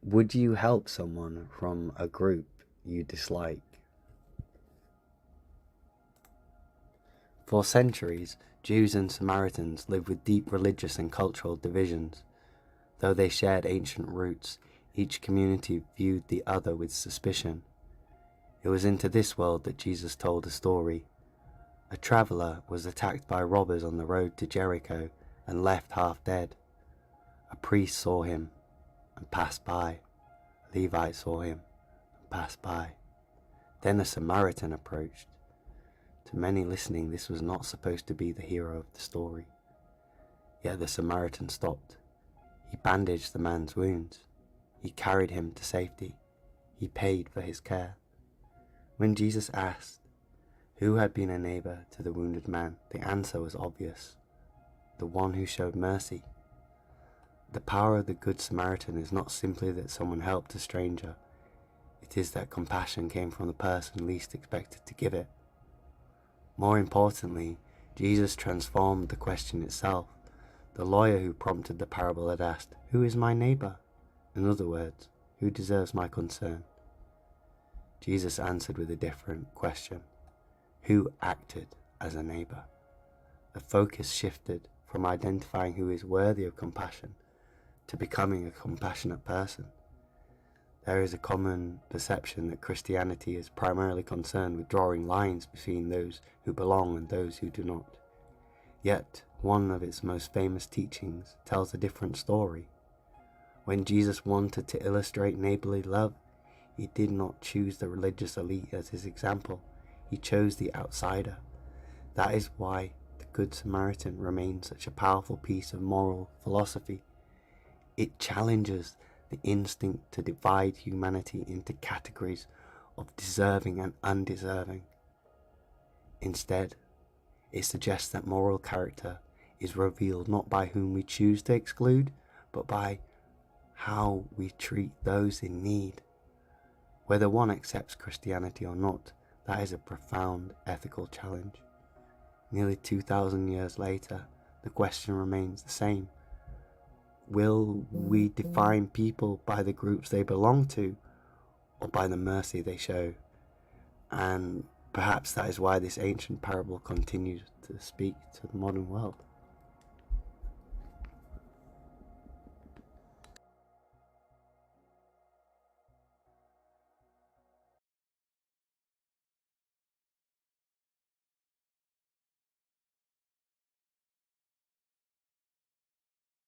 Would you help someone from a group you dislike? For centuries, Jews and Samaritans lived with deep religious and cultural divisions. Though they shared ancient roots, each community viewed the other with suspicion. It was into this world that Jesus told a story. A traveller was attacked by robbers on the road to Jericho and left half dead. A priest saw him and passed by. A Levite saw him and passed by. Then a Samaritan approached. To many listening, this was not supposed to be the hero of the story. Yet the Samaritan stopped. He bandaged the man's wounds. He carried him to safety. He paid for his care. When Jesus asked who had been a neighbor to the wounded man, the answer was obvious: the one who showed mercy. The power of the Good Samaritan is not simply that someone helped a stranger. It is that compassion came from the person least expected to give it. More importantly, Jesus transformed the question itself. The lawyer who prompted the parable had asked, "Who is my neighbor?" In other words, who deserves my concern? Jesus answered with a different question: who acted as a neighbor? The focus shifted from identifying who is worthy of compassion to becoming a compassionate person. There is a common perception that Christianity is primarily concerned with drawing lines between those who belong and those who do not. Yet, one of its most famous teachings tells a different story. When Jesus wanted to illustrate neighborly love, he did not choose the religious elite as his example. He chose the outsider. That is why the Good Samaritan remains such a powerful piece of moral philosophy. It challenges the instinct to divide humanity into categories of deserving and undeserving. Instead, it suggests that moral character is revealed not by whom we choose to exclude, but by how we treat those in need. Whether one accepts Christianity or not, that is a profound ethical challenge. Nearly 2,000 years later, the question remains the same. Will we define people by the groups they belong to, or by the mercy they show? And perhaps that is why this ancient parable continues to speak to the modern world.